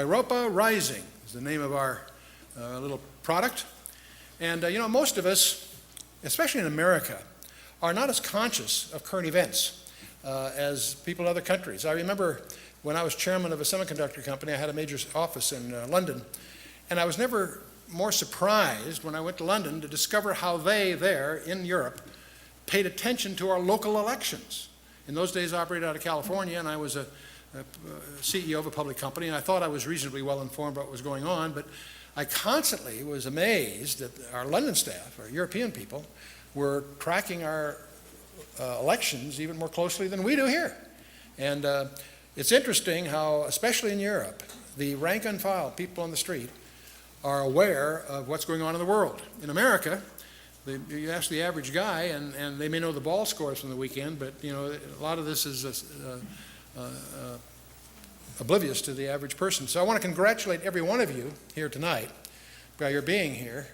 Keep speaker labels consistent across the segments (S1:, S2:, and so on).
S1: Europa Rising is the name of our little product. And most of us, especially in America, are not as conscious of current events as people in other countries. I remember when I was chairman of a semiconductor company, I had a major office in London, and I was never more surprised when I went to London to discover how they there in Europe paid attention to our local elections. In those days, I operated out of California, and I was a CEO of a public company, and I thought I was reasonably well informed about what was going on, but I constantly was amazed that our London staff, our European people, were tracking our elections even more closely than we do here. And it's interesting how, especially in Europe, the rank and file people on the street are aware of what's going on in the world. In America, you ask the average guy, and they may know the ball scores from the weekend, but a lot of this is oblivious to the average person. So I want to congratulate every one of you here tonight by your being here,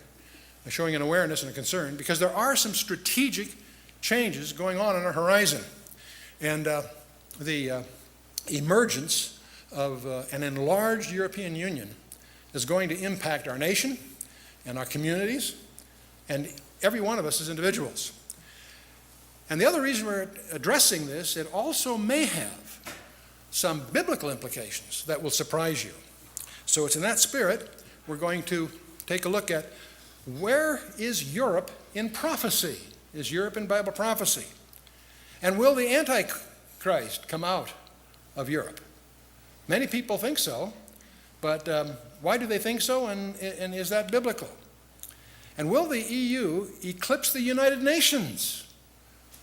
S1: showing an awareness and a concern, because there are some strategic changes going on our horizon. And the emergence of an enlarged European Union is going to impact our nation and our communities and every one of us as individuals. And the other reason we're addressing this, it also may have some biblical implications that will surprise you. So it's in that spirit we're going to take a look at where is Europe in prophecy? Is Europe in Bible prophecy? And will the Antichrist come out of Europe? Many people think so, but why do they think so, and is that biblical? And will the EU eclipse the United Nations?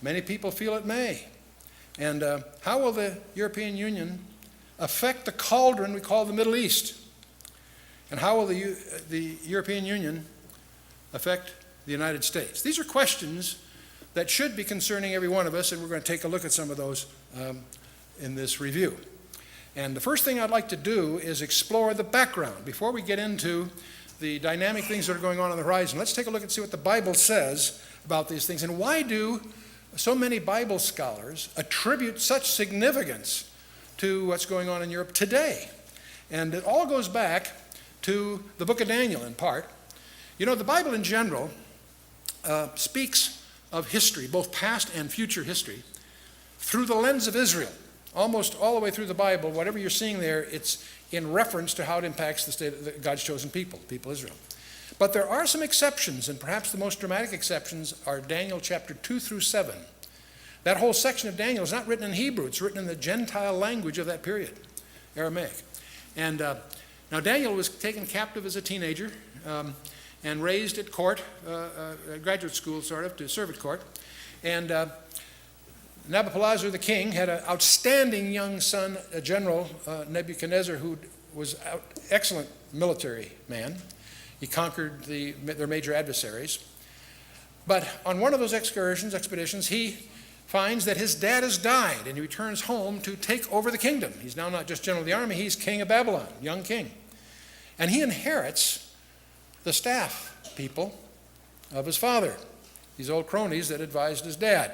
S1: Many people feel it may. And how will the European Union affect the cauldron we call the Middle East? And how will the European Union affect the United States? These are questions that should be concerning every one of us, and we're going to take a look at some of those in this review. And the first thing I'd like to do is explore the background. Before we get into the dynamic things that are going on the horizon, let's take a look and see what the Bible says about these things. And why do so many Bible scholars attribute such significance to what's going on in Europe today? And it all goes back to the book of Daniel in part. The Bible in general speaks of history, both past and future history, through the lens of Israel. Almost all the way through the Bible, whatever you're seeing there, it's in reference to how it impacts the state of God's chosen people Israel. But there are some exceptions, and perhaps the most dramatic exceptions are Daniel chapter 2 through 7. That whole section of Daniel is not written in Hebrew, it's written in the Gentile language of that period, Aramaic. And now Daniel was taken captive as a teenager and raised at court, graduate school sort of, to serve at court. And Nabopolassar the king had an outstanding young son, a general, Nebuchadnezzar, who was an excellent military man. He conquered their major adversaries. But on one of those expeditions, he finds that his dad has died, and he returns home to take over the kingdom. He's now not just general of the army, he's king of Babylon, young king. And he inherits the staff people of his father, these old cronies that advised his dad.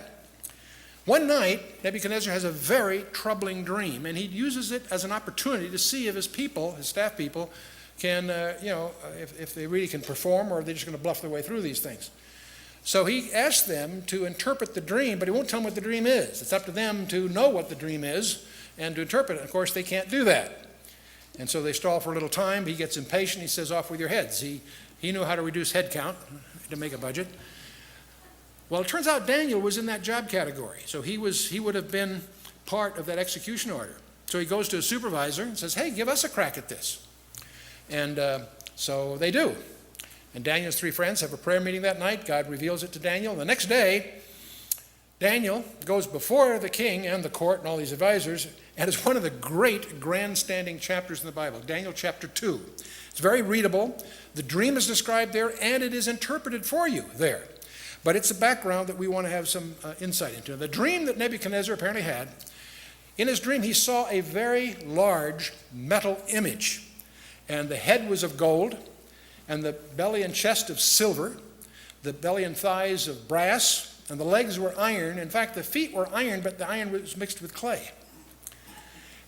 S1: One night, Nebuchadnezzar has a very troubling dream, and he uses it as an opportunity to see if his people, his staff people, can, if they really can perform, or they're just going to bluff their way through these things. So he asks them to interpret the dream, but he won't tell them what the dream is. It's up to them to know what the dream is and to interpret it. Of course, they can't do that. And so they stall for a little time. He gets impatient. He says, off with your heads. He knew how to reduce head count to make a budget. Well, it turns out Daniel was in that job category. So he would have been part of that execution order. So he goes to his supervisor and says, hey, give us a crack at this. And so they do. And Daniel's three friends have a prayer meeting that night. God reveals it to Daniel. The next day, Daniel goes before the king and the court and all these advisors, and it's one of the great grandstanding chapters in the Bible, Daniel chapter 2. It's very readable. The dream is described there, and it is interpreted for you there. But it's a background that we want to have some insight into. The dream that Nebuchadnezzar apparently had, in his dream he saw a very large metal image, and the head was of gold, and the belly and chest of silver, the belly and thighs of brass, and the legs were iron. In fact, the feet were iron, but the iron was mixed with clay.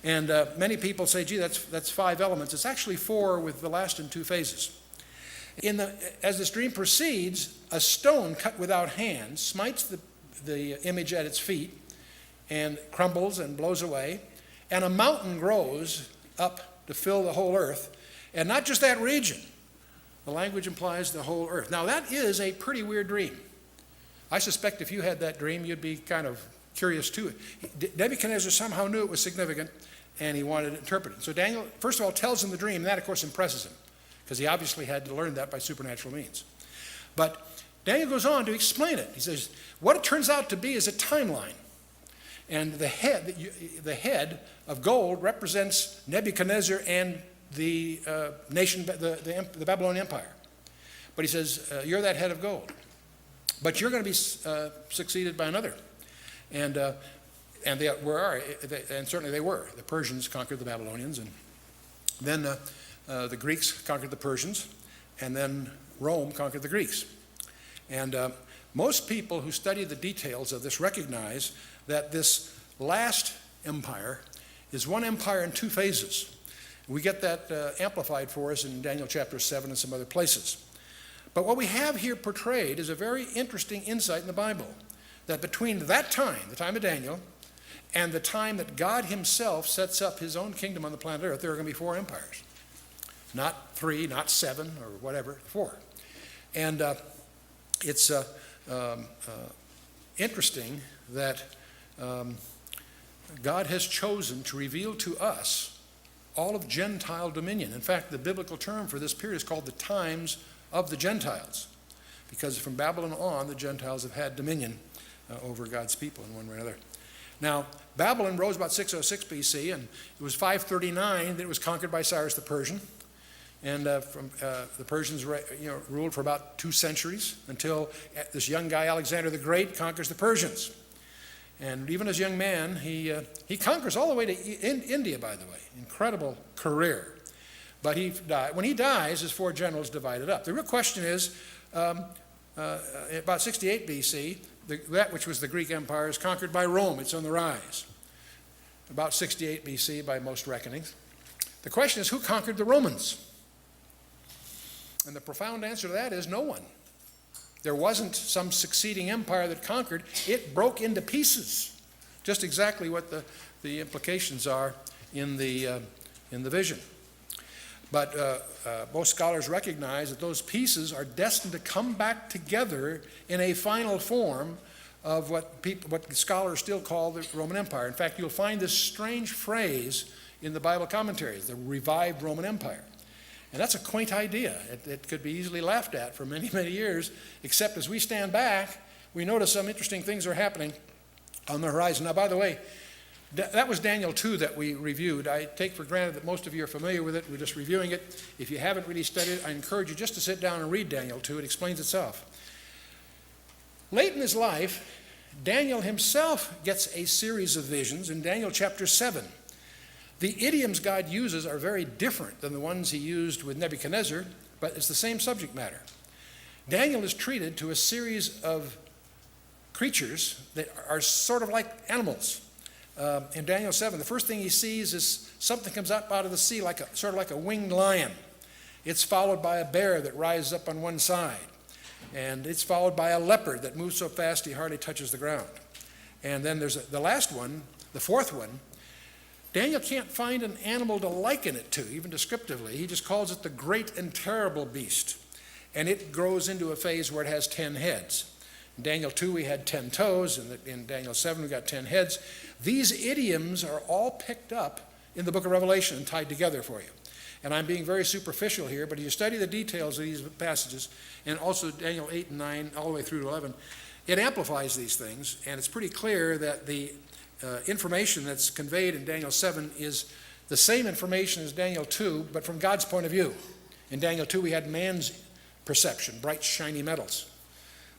S1: And many people say, gee, that's 5 elements. It's actually 4 with the last in 2 phases. As this dream proceeds, a stone cut without hands smites the image at its feet and crumbles and blows away, and a mountain grows up to fill the whole earth, and not just that region. The language implies the whole earth. Now that is a pretty weird dream. I suspect if you had that dream, you'd be kind of curious too. Nebuchadnezzar somehow knew it was significant, and he wanted it interpreted. So Daniel, first of all, tells him the dream, and that, of course, impresses him, because he obviously had to learn that by supernatural means. But Daniel goes on to explain it. He says, what it turns out to be is a timeline. And the head of gold represents Nebuchadnezzar and the nation, the Babylonian Empire. But he says, you're that head of gold. But you're going to be succeeded by another. And certainly they were. The Persians conquered the Babylonians, and then the Greeks conquered the Persians, and then Rome conquered the Greeks. And most people who study the details of this recognize that this last empire is one empire in 2 phases. We get that amplified for us in Daniel chapter 7 and some other places. But what we have here portrayed is a very interesting insight in the Bible, that between that time, the time of Daniel, and the time that God himself sets up his own kingdom on the planet Earth, there are going to be 4 empires. Not 3, not 7, or whatever, 4. And it's interesting that God has chosen to reveal to us all of Gentile dominion. In fact, the biblical term for this period is called the times of the Gentiles, because from Babylon on, the Gentiles have had dominion over God's people in one way or another. Now, Babylon rose about 606 BC, and it was 539 that it was conquered by Cyrus the Persian. And the Persians ruled for about 2 centuries until this young guy, Alexander the Great, conquers the Persians. And even as a young man, he conquers all the way to India, by the way. Incredible career. But when he dies, his 4 generals divided up. The real question is, about 68 BC, that which was the Greek Empire is conquered by Rome. It's on the rise. About 68 BC by most reckonings. The question is, who conquered the Romans? And the profound answer to that is no one. There wasn't some succeeding empire that conquered. It broke into pieces. Just exactly what the implications are in the vision. But most scholars recognize that those pieces are destined to come back together in a final form of what scholars still call the Roman Empire. In fact, you'll find this strange phrase in the Bible commentaries, the revived Roman Empire. And that's a quaint idea. It could be easily laughed at for many, many years, except as we stand back, we notice some interesting things are happening on the horizon. Now, by the way, that was Daniel 2 that we reviewed. I take for granted that most of you are familiar with it. We're just reviewing it. If you haven't really studied it, I encourage you just to sit down and read Daniel 2. It explains itself. Late in his life, Daniel himself gets a series of visions in Daniel chapter 7. The idioms God uses are very different than the ones he used with Nebuchadnezzar, but it's the same subject matter. Daniel is treated to a series of creatures that are sort of like animals. In Daniel 7, the first thing he sees is something comes up out of the sea, sort of like a winged lion. It's followed by a bear that rises up on one side. And it's followed by a leopard that moves so fast he hardly touches the ground. And then there's the last one, the 4th one. Daniel can't find an animal to liken it to, even descriptively. He just calls it the great and terrible beast. And it grows into a phase where it has 10 heads. In Daniel 2, we had 10 toes, and in Daniel 7, we got 10 heads. These idioms are all picked up in the book of Revelation and tied together for you. And I'm being very superficial here, but if you study the details of these passages, and also Daniel 8 and 9, all the way through to 11, it amplifies these things, and it's pretty clear that the information that's conveyed in Daniel 7 is the same information as Daniel 2, but from God's point of view. In Daniel 2, we had man's perception, bright, shiny metals.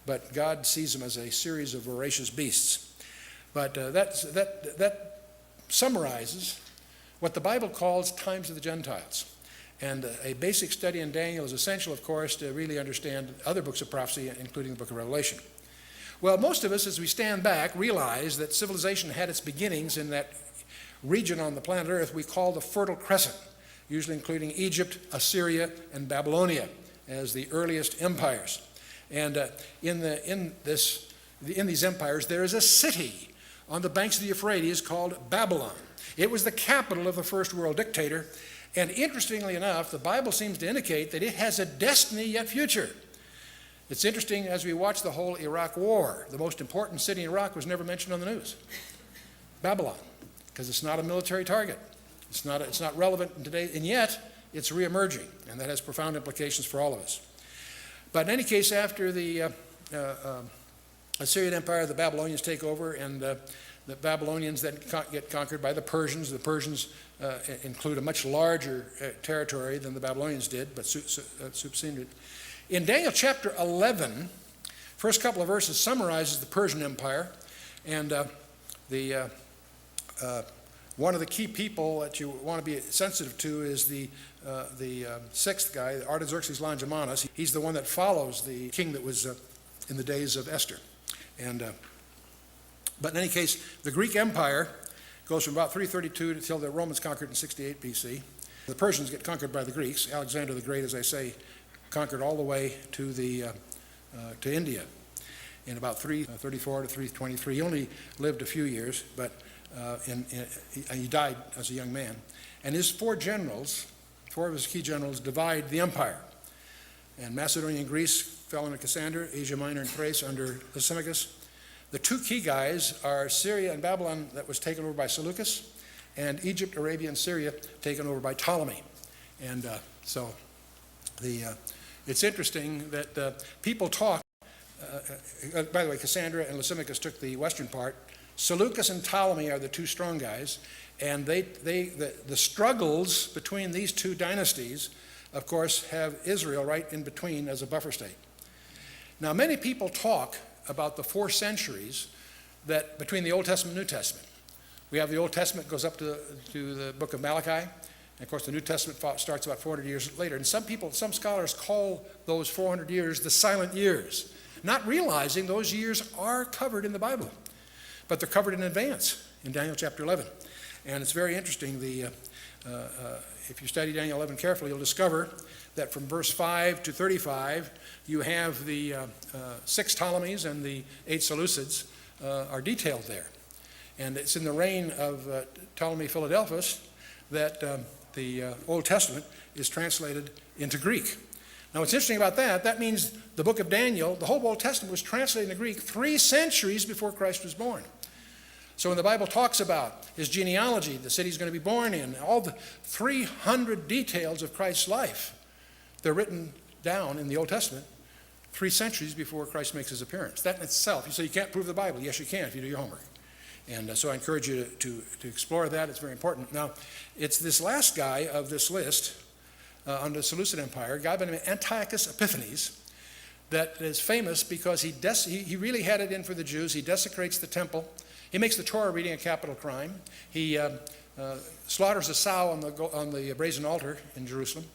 S1: But God sees them as a series of voracious beasts. But that summarizes what the Bible calls times of the Gentiles. And a basic study in Daniel is essential, of course, to really understand other books of prophecy, including the book of Revelation. Well, most of us, as we stand back, realize that civilization had its beginnings in that region on the planet Earth we call the Fertile Crescent, usually including Egypt, Assyria, and Babylonia as the earliest empires. And in these empires, there is a city on the banks of the Euphrates called Babylon. It was the capital of the first world dictator. And interestingly enough, the Bible seems to indicate that it has a destiny yet future. It's interesting as we watch the whole Iraq war, the most important city in Iraq was never mentioned on the news. Babylon, because it's not a military target. It's not relevant today, and yet it's reemerging, and that has profound implications for all of us. But in any case, after the Assyrian Empire, the Babylonians take over, and the Babylonians then get conquered by the Persians. The Persians include a much larger territory than the Babylonians did, but superseded it. In Daniel chapter 11, first couple of verses summarizes the Persian Empire, and one of the key people that you want to be sensitive to is the sixth guy, Artaxerxes Longimanus. He's the one that follows the king that was in the days of Esther. But in any case, the Greek Empire goes from about 332 until the Romans conquered in 68 BC. The Persians get conquered by the Greeks. Alexander the Great, as I say, conquered all the way to India in about 334 to 323. He only lived a few years, but he died as a young man. And his four of his key generals, divide the empire. And Macedonia and Greece fell under Cassander, Asia Minor and Thrace under Lysimachus. The two key guys are Syria and Babylon, that was taken over by Seleucus, and Egypt, Arabia, and Syria taken over by Ptolemy. And it's interesting that people talk, by the way, Cassandra and Lysimachus took the western part. Seleucus and Ptolemy are the two strong guys, and the struggles between these two dynasties, of course, have Israel right in between as a buffer state. Now, many people talk about the 4 centuries that between the Old Testament and New Testament. We have the Old Testament goes up to the book of Malachi, and of course the New Testament starts about 400 years later. And some scholars call those 400 years the silent years, not realizing those years are covered in the Bible, but they're covered in advance in Daniel chapter 11. And it's very interesting. If you study Daniel 11 carefully, you'll discover that from verse 5 to 35, you have the 6 Ptolemies and the 8 Seleucids are detailed there. And it's in the reign of Ptolemy Philadelphus that the Old Testament is translated into Greek. Now, what's interesting about that means the book of Daniel, the whole Old Testament was translated into Greek 3 centuries before Christ was born. So when the Bible talks about his genealogy, the city he's going to be born in, all the 300 details of Christ's life, they're written down in the Old Testament 3 centuries before Christ makes his appearance. That in itself, you say you can't prove the Bible. Yes, you can if you do your homework. And so I encourage you to explore that. It's very important. Now, it's this last guy of this list on the Seleucid Empire, a guy by the name of Antiochus Epiphanes, that is famous because he really had it in for the Jews. He desecrates the temple. He makes the Torah reading a capital crime. He slaughters a sow on the brazen altar in Jerusalem.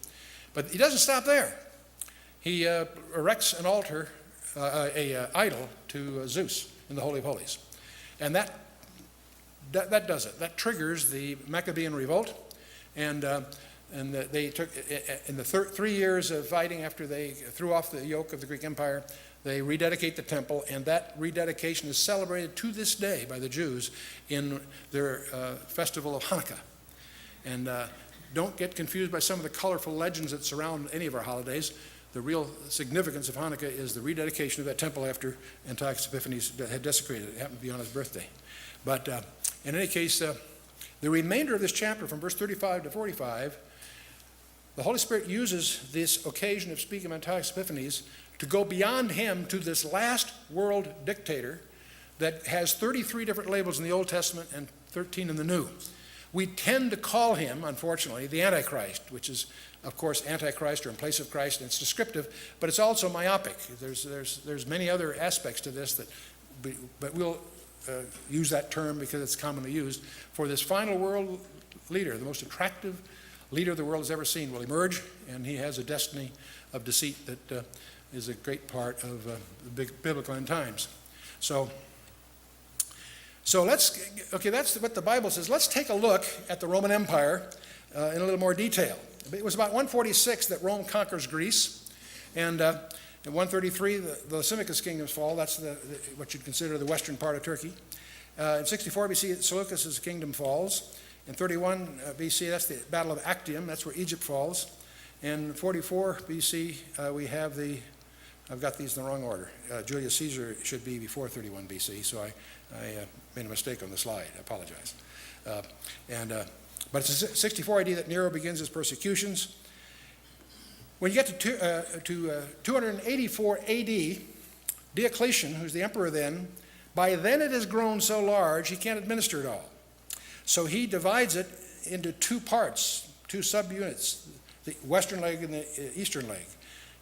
S1: But he doesn't stop there. He erects an altar, an idol to Zeus in the Holy of Holies. And that does it. That triggers the Maccabean revolt. And they took, in the 3 years of fighting after they threw off the yoke of the Greek Empire, they rededicate the temple, and that rededication is celebrated to this day by the Jews in their festival of Hanukkah. And don't get confused by some of the colorful legends that surround any of our holidays. The real significance of Hanukkah is the rededication of that temple after Antiochus Epiphanes had desecrated it. It happened to be on his birthday. But in any case, the remainder of this chapter, from verse 35 to 45, the Holy Spirit uses this occasion of speaking of Antiochus Epiphanes to go beyond him to this last world dictator that has 33 different labels in the Old Testament and 13 in the New. We tend to call him, unfortunately, the Antichrist, which is, of course, Antichrist or in place of Christ, and it's descriptive, but it's also myopic. There's many other aspects to this, but we'll use that term because it's commonly used. For this final world leader, the most attractive leader the world has ever seen, will emerge, and he has a destiny of deceit that is a great part of the biblical end times. So So that's what the Bible says. Let's take a look at the Roman Empire in a little more detail. It was about 146 that Rome conquers Greece, and in 133 the Lysimachus kingdoms fall. That's what you'd consider the western part of Turkey. In 64 BC, Seleucus' kingdom falls. In 31 BC, that's the Battle of Actium. That's where Egypt falls. In 44 BC, we have I've got these in the wrong order. Julius Caesar should be before 31 BC, so I made a mistake on the slide. I apologize. But it's in 64 AD that Nero begins his persecutions. When you get to 284 AD, Diocletian, who's the emperor then, by then it has grown so large he can't administer it all. So he divides it into two parts, two subunits, the western leg and the eastern leg.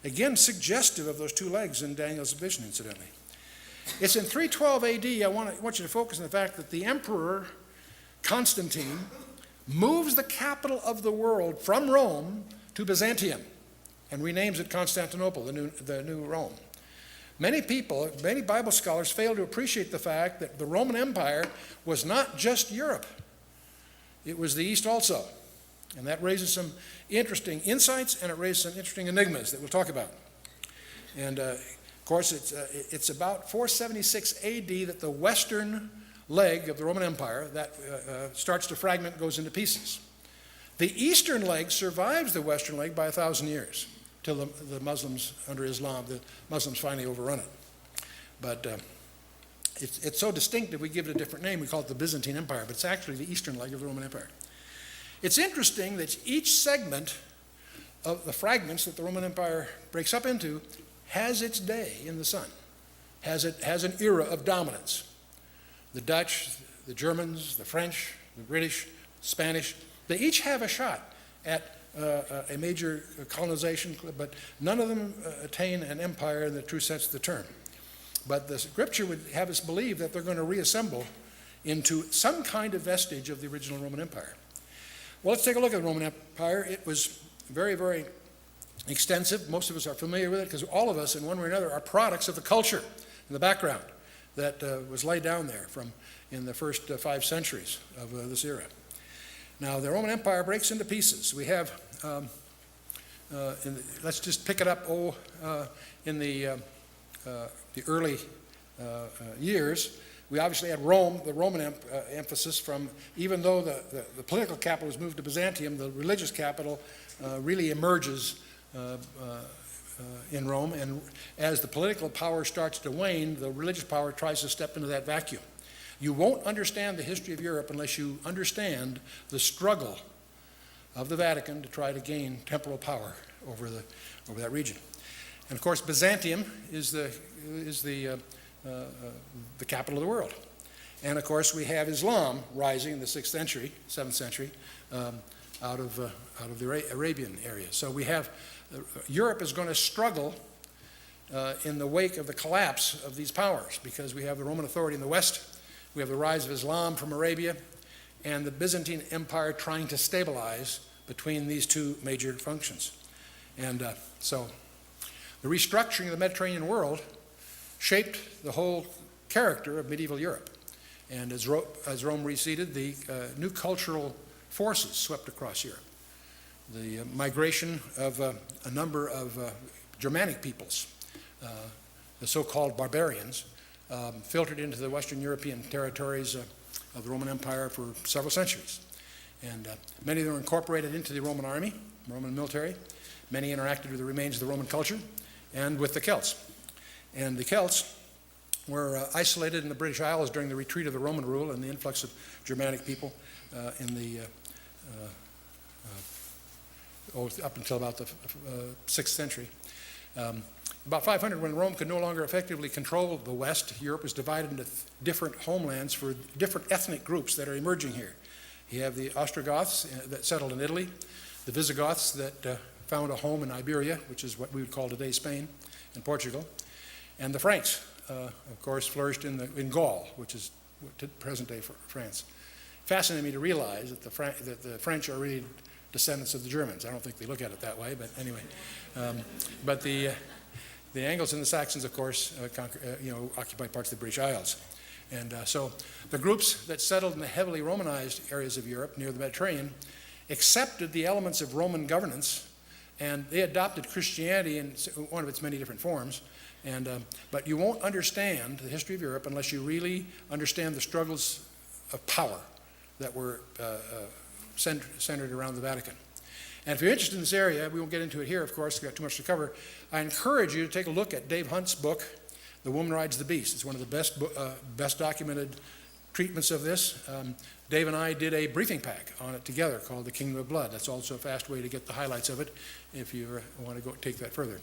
S1: Again, suggestive of those two legs in Daniel's vision, incidentally. It's in 312 AD, I want you to focus on the fact that the emperor, Constantine, moves the capital of the world from Rome to Byzantium and renames it Constantinople, the new Rome. Many Bible scholars fail to appreciate the fact that the Roman Empire was not just Europe. It was the East also. And that raises some interesting insights, and it raises some interesting enigmas that we'll talk about. And of course, it's about 476 AD that the western leg of the Roman Empire that starts to fragment, goes into pieces. The eastern leg survives the western leg by 1,000 years, till the Muslims, under Islam, the Muslims finally overrun it. But it's so distinctive, we give it a different name. We call it the Byzantine Empire, but it's actually the eastern leg of the Roman Empire. It's interesting that each segment of the fragments that the Roman Empire breaks up into has its day in the sun, has an era of dominance. The Dutch, the Germans, the French, the British, Spanish, they each have a shot at a major colonization, but none of them attain an empire in the true sense of the term. But the scripture would have us believe that they're going to reassemble into some kind of vestige of the original Roman Empire. Well, let's take a look at the Roman Empire. It was very, very extensive. Most of us are familiar with it because all of us, in one way or another, are products of the culture and the background that was laid down there in the first 5 centuries of this era. Now, the Roman Empire breaks into pieces. We have, let's just pick it up in the early years. We obviously had Rome, the Roman emphasis from, even though the political capital was moved to Byzantium, the religious capital really emerges in Rome. And as the political power starts to wane, the religious power tries to step into that vacuum. You won't understand the history of Europe unless you understand the struggle of the Vatican to try to gain temporal power over that region. And of course, Byzantium is the capital of the world. And of course, we have Islam rising in the 6th century, 7th century, out of the Arabian area. So we have, Europe is going to struggle in the wake of the collapse of these powers, because we have the Roman authority in the West, we have the rise of Islam from Arabia, and the Byzantine Empire trying to stabilize between these two major functions. And so the restructuring of the Mediterranean world shaped the whole character of medieval Europe. And as Rome receded, the new cultural forces swept across Europe. The migration of a number of Germanic peoples, the so-called barbarians, filtered into the Western European territories of the Roman Empire for several centuries. And many of them were incorporated into the Roman army, Roman military. Many interacted with the remains of the Roman culture and with the Celts. And the Celts were isolated in the British Isles during the retreat of the Roman rule and the influx of Germanic people up until about the 6th century. About 500, when Rome could no longer effectively control the West, Europe was divided into different homelands for different ethnic groups that are emerging here. You have the Ostrogoths that settled in Italy, the Visigoths that found a home in Iberia, which is what we would call today Spain and Portugal, and the Franks, of course, flourished in Gaul, which is present-day France. Fascinating me to realize that the French are really descendants of the Germans. I don't think they look at it that way, but anyway. But the Angles and the Saxons, of course, occupied parts of the British Isles. And so the groups that settled in the heavily Romanized areas of Europe near the Mediterranean accepted the elements of Roman governance, and they adopted Christianity in one of its many different forms. But you won't understand the history of Europe unless you really understand the struggles of power that were centered around the Vatican. And if you're interested in this area, we won't get into it here, of course, we've got too much to cover. I encourage you to take a look at Dave Hunt's book, The Woman Rides the Beast. It's one of the best documented treatments of this. Dave and I did a briefing pack on it together called The Kingdom of Blood. That's also a fast way to get the highlights of it if you want to go take that further.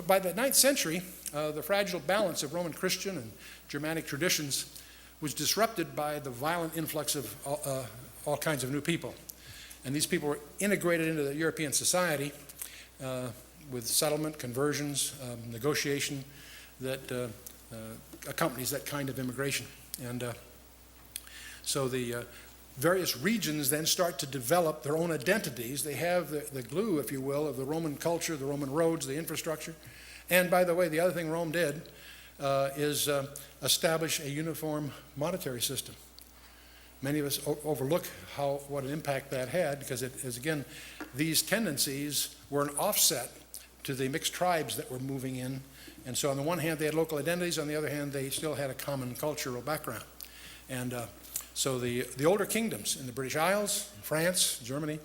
S1: By the 9th century, the fragile balance of Roman Christian and Germanic traditions was disrupted by the violent influx of all kinds of new people. And these people were integrated into the European society with settlement, conversions, negotiation that accompanies that kind of immigration. And so the various regions then start to develop their own identities. They have the glue, if you will, of the Roman culture, the Roman roads, the infrastructure. And by the way, the other thing Rome did is establish a uniform monetary system. Many of us overlook what an impact that had, because it is, again, these tendencies were an offset to the mixed tribes that were moving in. And so on the one hand, they had local identities. On the other hand, they still had a common cultural background. And so the older kingdoms in the British Isles, France, Germany,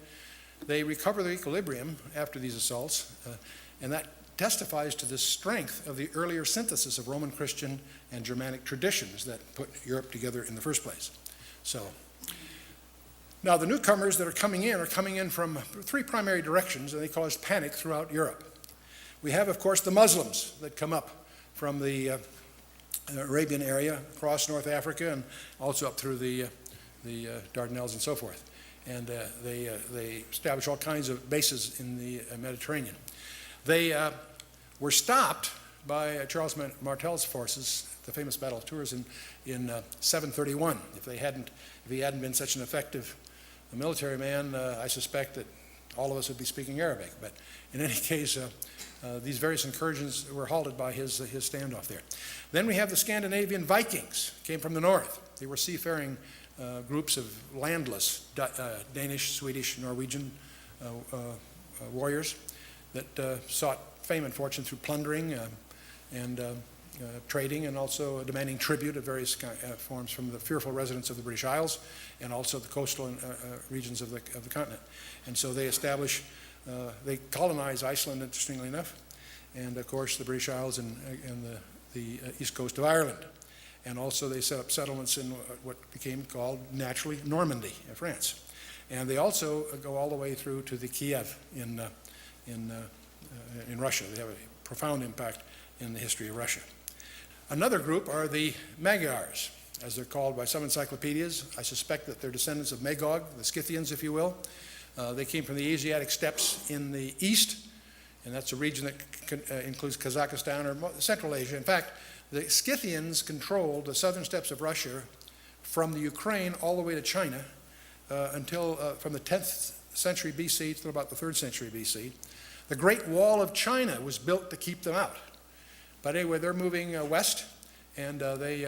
S1: they recover their equilibrium after these assaults. And that testifies to the strength of the earlier synthesis of Roman Christian and Germanic traditions that put Europe together in the first place. So now the newcomers that are coming in from three primary directions, and they caused panic throughout Europe. We have, of course, the Muslims that come up from the Arabian area, across North Africa, and also up through the Dardanelles and so forth. And they establish all kinds of bases in the Mediterranean. They were stopped by Charles Martel's forces, the famous Battle of Tours, in 731. If he hadn't been such an effective military man, I suspect that all of us would be speaking Arabic. But in any case, these various incursions were halted by his standoff there. Then we have the Scandinavian Vikings, came from the north. They were seafaring groups of landless Danish, Swedish, Norwegian warriors that sought fame and fortune through plundering and trading, and also demanding tribute of various forms from the fearful residents of the British Isles and also the coastal regions of the continent. And so they they colonize Iceland, interestingly enough, and of course the British Isles and the east coast of Ireland. And also they set up settlements in what became called naturally Normandy in France. And they also go all the way through to the Kiev in Russia. They have a profound impact in the history of Russia. Another group are the Magyars, as they're called by some encyclopedias. I suspect that they're descendants of Magog, the Scythians, if you will. They came from the Asiatic steppes in the east, and that's a region that includes Kazakhstan or Central Asia. In fact, the Scythians controlled the southern steppes of Russia from the Ukraine all the way to China until from the 10th century BC to about the 3rd century BC. The Great Wall of China was built to keep them out. But anyway, they're moving west, and they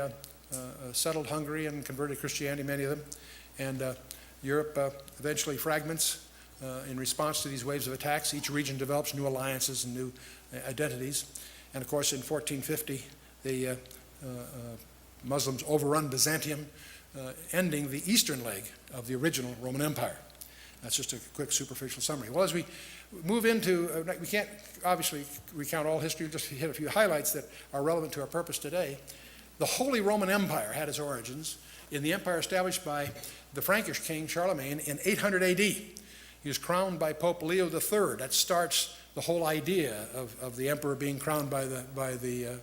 S1: settled Hungary and converted Christianity, many of them. And Europe eventually fragments in response to these waves of attacks. Each region develops new alliances and new identities. And of course, in 1450, the Muslims overrun Byzantium, ending the eastern leg of the original Roman Empire. That's just a quick superficial summary. Well, as we move into, we can't obviously recount all history, just hit a few highlights that are relevant to our purpose today. The Holy Roman Empire had its origins in the empire established by the Frankish king Charlemagne in 800 AD. He was crowned by Pope Leo III. That starts the whole idea of the emperor being crowned by the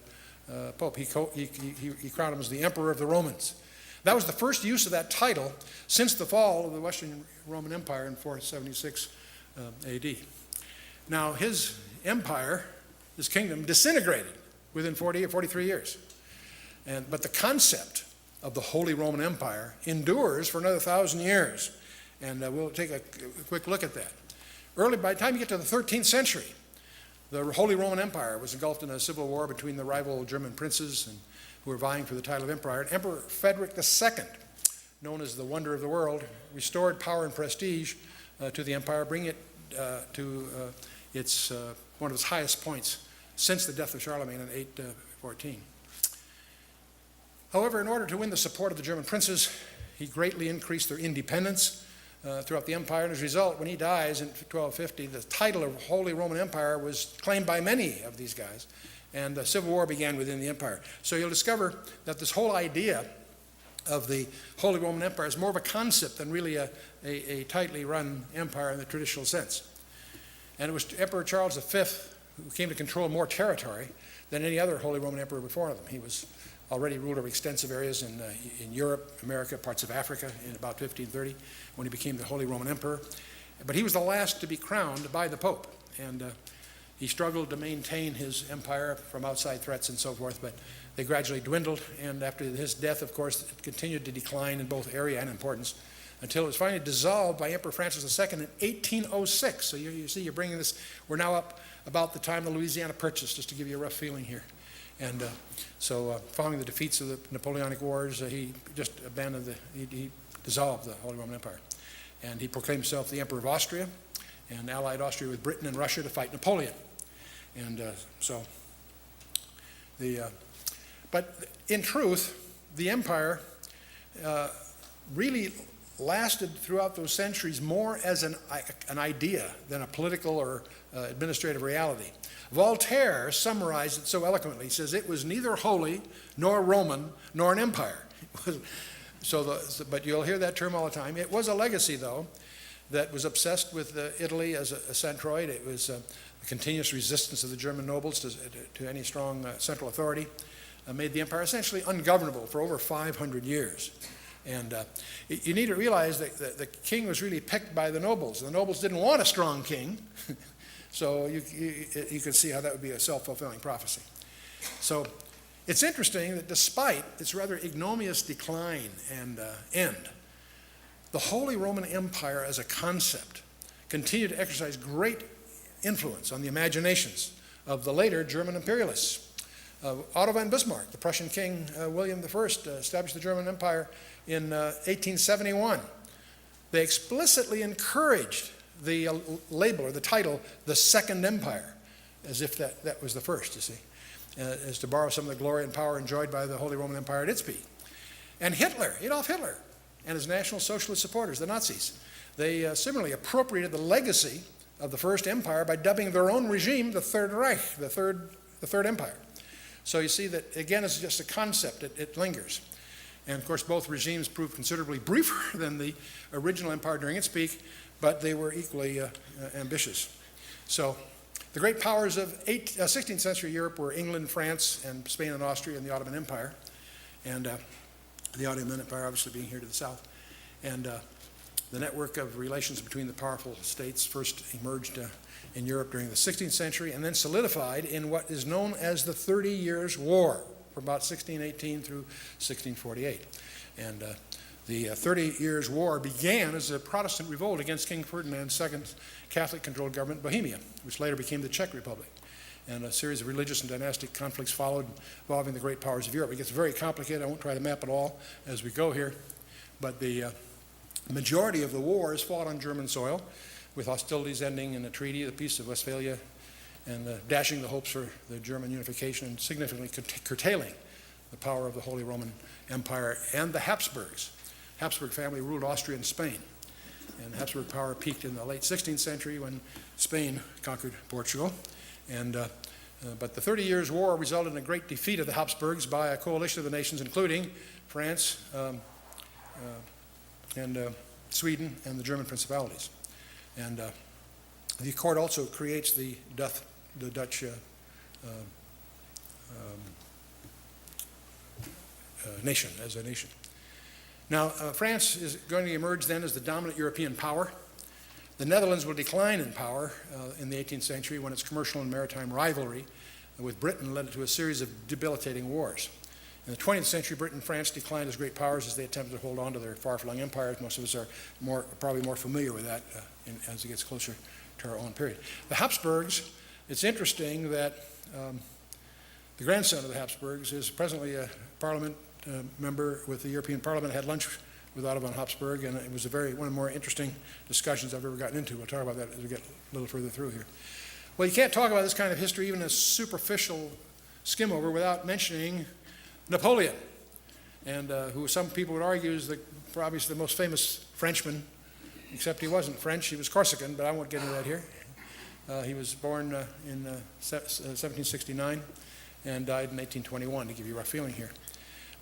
S1: Pope. He crowned him as the Emperor of the Romans. That was the first use of that title since the fall of the Western Roman Empire in 476 AD. Now, his empire, his kingdom, disintegrated within 40 or 43 years. But the concept of the Holy Roman Empire endures for another 1,000 years. And we'll take a quick look at that. By the time you get to the 13th century, the Holy Roman Empire was engulfed in a civil war between the rival German princes, and who were vying for the title of emperor. And Emperor Frederick II, known as the Wonder of the World, restored power and prestige to the empire, bringing it to its one of its highest points since the death of Charlemagne in 814. However, in order to win the support of the German princes, he greatly increased their independence throughout the empire. And as a result, when he dies in 1250, the title of Holy Roman Empire was claimed by many of these guys, and the civil war began within the empire. So you'll discover that this whole idea of the Holy Roman Empire is more of a concept than really a tightly run empire in the traditional sense. And it was Emperor Charles V who came to control more territory than any other Holy Roman Emperor before them. He was already ruled over extensive areas in Europe, America, parts of Africa in about 1530 when he became the Holy Roman Emperor. But he was the last to be crowned by the Pope, and he struggled to maintain his empire from outside threats and so forth, but they gradually dwindled, and after his death, of course, it continued to decline in both area and importance until it was finally dissolved by Emperor Francis II in 1806. So you see, you're bringing this, we're now up about the time of the Louisiana Purchase, just to give you a rough feeling here. And so following the defeats of the Napoleonic Wars, he just abandoned he dissolved the Holy Roman Empire. And he proclaimed himself the Emperor of Austria and allied Austria with Britain and Russia to fight Napoleon. And but in truth, the empire really lasted throughout those centuries more as an idea than a political or administrative reality. Voltaire summarized it so eloquently. He says, it was neither holy, nor Roman, nor an empire. But you'll hear that term all the time. It was a legacy, though, that was obsessed with Italy as a centroid. It was a continuous resistance of the German nobles to any strong central authority, made the empire essentially ungovernable for over 500 years. And you need to realize that the king was really picked by the nobles. The nobles didn't want a strong king, so you can see how that would be a self-fulfilling prophecy. So it's interesting that despite its rather ignominious decline and end, the Holy Roman Empire as a concept continued to exercise great influence on the imaginations of the later German imperialists. Otto von Bismarck, the Prussian king, William I, established the German Empire in 1871. They explicitly encouraged the label or the title, the Second Empire, as if that was the first, you see, as to borrow some of the glory and power enjoyed by the Holy Roman Empire at its peak. And Hitler, Adolf Hitler, and his National Socialist supporters, the Nazis, they similarly appropriated the legacy of the First Empire by dubbing their own regime the Third Reich, the Third Empire. So you see that, again, it's just a concept. It lingers. And, of course, both regimes proved considerably briefer than the original empire during its peak, but they were equally ambitious. So the great powers of 16th century Europe were England, France, and Spain and Austria, and the Ottoman Empire. And the Ottoman Empire obviously being here to the south. And the network of relations between the powerful states first emerged in Europe during the 16th century and then solidified in what is known as the 30 Years' War from about 1618 through 1648. And the 30 Years' War began as a Protestant revolt against King Ferdinand's second Catholic-controlled government, Bohemia, which later became the Czech Republic. And a series of religious and dynastic conflicts followed involving the great powers of Europe. It gets very complicated. I won't try to map it all as we go here. But the majority of the war is fought on German soil, with hostilities ending in a treaty, the Peace of Westphalia, and dashing the hopes for the German unification and significantly curtailing the power of the Holy Roman Empire and the Habsburgs. Habsburg family ruled Austria and Spain, and Habsburg power peaked in the late 16th century when Spain conquered Portugal. And but the 30 Years' War resulted in a great defeat of the Habsburgs by a coalition of the nations, including France and Sweden and the German principalities. And the accord also creates the Dutch nation as a nation. Now, France is going to emerge then as the dominant European power. The Netherlands will decline in power in the 18th century when its commercial and maritime rivalry with Britain led to a series of debilitating wars. In the 20th century, Britain and France declined as great powers as they attempted to hold on to their far-flung empires. Most of us are probably more familiar with that as it gets closer to our own period. The Habsburgs, it's interesting that the grandson of the Habsburgs, is presently a parliament member with the European Parliament. I had lunch with Otto von Habsburg, and it was one of the more interesting discussions I've ever gotten into. We'll talk about that as we get a little further through here. Well, you can't talk about this kind of history, even a superficial skim over, without mentioning Napoleon, and who some people would argue is probably the most famous Frenchman, except he wasn't French, he was Corsican, but I won't get into that here. He was born in 1769 and died in 1821, to give you a rough feeling here.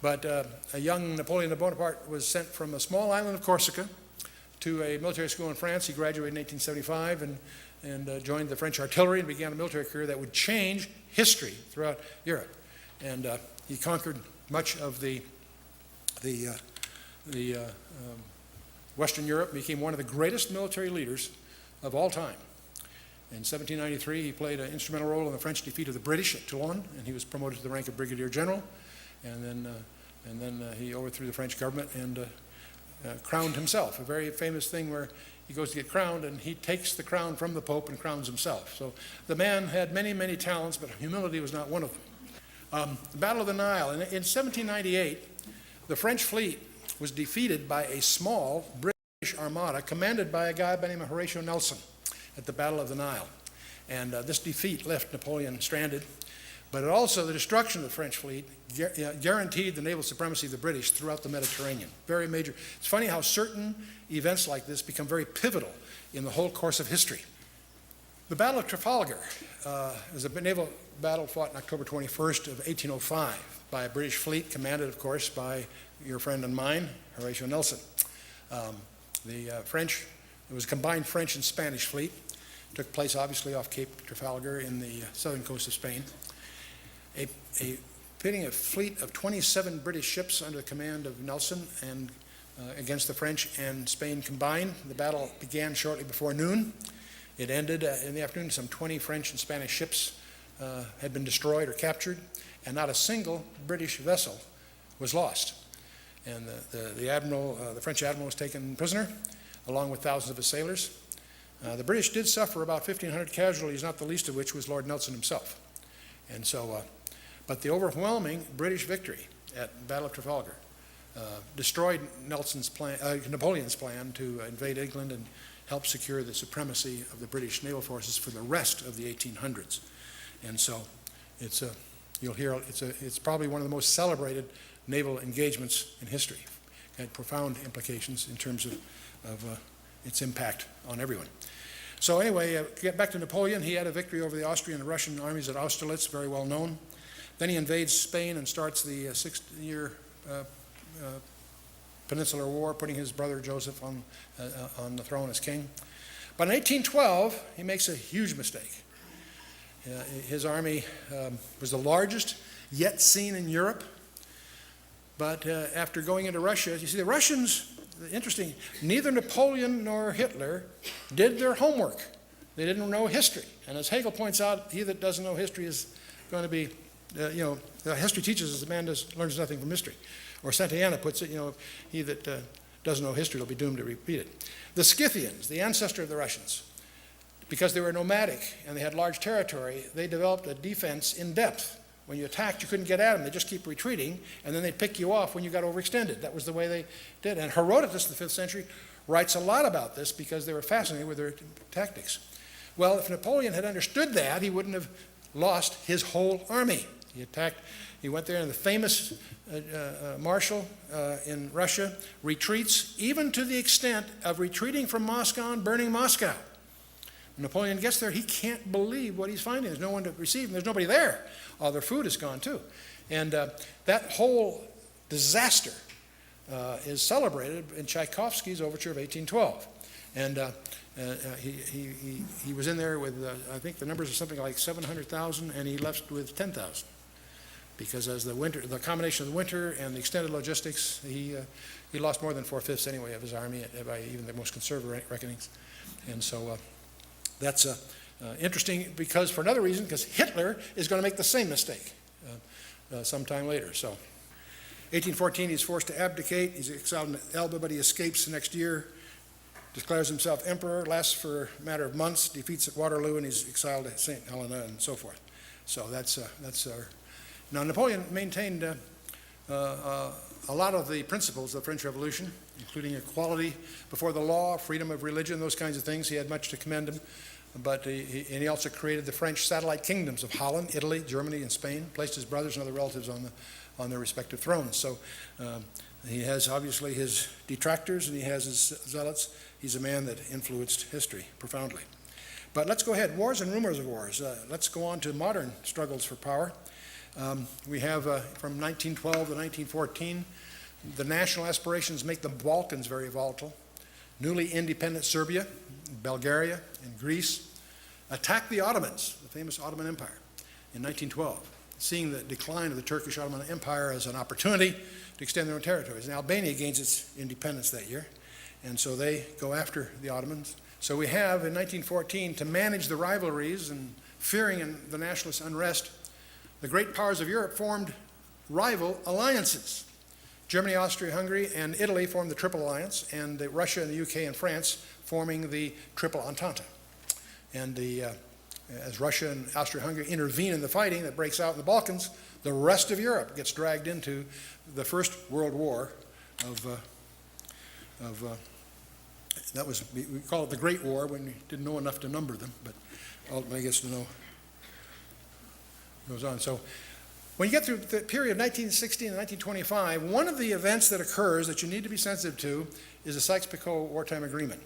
S1: But a young Napoleon Bonaparte was sent from a small island of Corsica to a military school in France. He graduated in 1875 and joined the French artillery and began a military career that would change history throughout Europe. And he conquered much of the Western Europe, became one of the greatest military leaders of all time. In 1793, he played an instrumental role in the French defeat of the British at Toulon, and he was promoted to the rank of brigadier general. And then he overthrew the French government and crowned himself. A very famous thing where he goes to get crowned, and he takes the crown from the Pope and crowns himself. So the man had many, many talents, but humility was not one of them. The Battle of the Nile. In 1798, the French fleet was defeated by a small British armada commanded by a guy by the name of Horatio Nelson at the Battle of the Nile. And this defeat left Napoleon stranded, but it also, the destruction of the French fleet guaranteed the naval supremacy of the British throughout the Mediterranean. Very major. It's funny how certain events like this become very pivotal in the whole course of history. The Battle of Trafalgar was a naval battle fought on October 21st of 1805 by a British fleet, commanded, of course, by your friend and mine, Horatio Nelson. It was a combined French and Spanish fleet. It took place, obviously, off Cape Trafalgar in the southern coast of Spain. Pitting a fleet of 27 British ships under the command of Nelson and against the French and Spain combined. The battle began shortly before noon. It ended in the afternoon. Some 20 French and Spanish ships had been destroyed or captured, and not a single British vessel was lost. And the French admiral was taken prisoner, along with thousands of his sailors. The British did suffer about 1,500 casualties, not the least of which was Lord Nelson himself. And so, but the overwhelming British victory at the Battle of Trafalgar destroyed Napoleon's plan to invade England and help secure the supremacy of the British naval forces for the rest of the 1800s. And so, it's probably one of the most celebrated naval engagements in history. It had profound implications in terms of its impact on everyone. So anyway, get back to Napoleon. He had a victory over the Austrian and Russian armies at Austerlitz, very well known. Then he invades Spain and starts the 6-year Peninsular War, putting his brother Joseph on the throne as king. But in 1812, he makes a huge mistake. His army was the largest yet seen in Europe. But after going into Russia, you see, the Russians, interesting, neither Napoleon nor Hitler did their homework. They didn't know history. And as Hegel points out, he that doesn't know history is going to be, history teaches us a man learns nothing from history. Or Santayana puts it, he that doesn't know history will be doomed to repeat it. The Scythians, the ancestor of the Russians, because they were nomadic and they had large territory, they developed a defense in depth. When you attacked, you couldn't get at them. They just keep retreating, and then they'd pick you off when you got overextended. That was the way they did. And Herodotus, in the 5th century, writes a lot about this because they were fascinated with their tactics. Well, if Napoleon had understood that, he wouldn't have lost his whole army. He went there, and the famous marshal in Russia retreats, even to the extent of retreating from Moscow and burning Moscow. When Napoleon gets there, he can't believe what he's finding. There's no one to receive him. There's nobody there. All their food is gone, too. And that whole disaster is celebrated in Tchaikovsky's Overture of 1812. And he was in there with, I think the numbers are something like 700,000, and he left with 10,000. Because as the combination of the winter and the extended logistics, he lost more than 4/5 anyway of his army by even the most conservative reckonings. And so that's interesting because for another reason, because Hitler is going to make the same mistake sometime later. So 1814, he's forced to abdicate. He's exiled in Elba, but he escapes the next year, declares himself emperor, lasts for a matter of months, defeats at Waterloo, and he's exiled at St. Helena and so forth. So that's our Now, Napoleon maintained a lot of the principles of the French Revolution, including equality before the law, freedom of religion, those kinds of things. He had much to commend him. But he also created the French satellite kingdoms of Holland, Italy, Germany, and Spain, placed his brothers and other relatives on their respective thrones. So he has obviously his detractors and he has his zealots. He's a man that influenced history profoundly. But let's go ahead. Wars and rumors of wars. Let's go on to modern struggles for power. We have from 1912 to 1914, the national aspirations make the Balkans very volatile. Newly independent Serbia, Bulgaria, and Greece attacked the Ottomans, the famous Ottoman Empire, in 1912, seeing the decline of the Turkish Ottoman Empire as an opportunity to extend their own territories. And Albania gains its independence that year, and so they go after the Ottomans. So we have, in 1914, to manage the rivalries and fearing in the nationalist unrest, the great powers of Europe formed rival alliances. Germany, Austria, Hungary, and Italy formed the Triple Alliance, and Russia and the UK and France forming the Triple Entente. And as Russia and Austria-Hungary intervene in the fighting that breaks out in the Balkans, the rest of Europe gets dragged into the First World War that was, we call it the Great War when we didn't know enough to number them, but ultimately gets to know, goes on. So when you get through the period of 1916 and 1925, one of the events that occurs that you need to be sensitive to is the Sykes-Picot wartime agreement.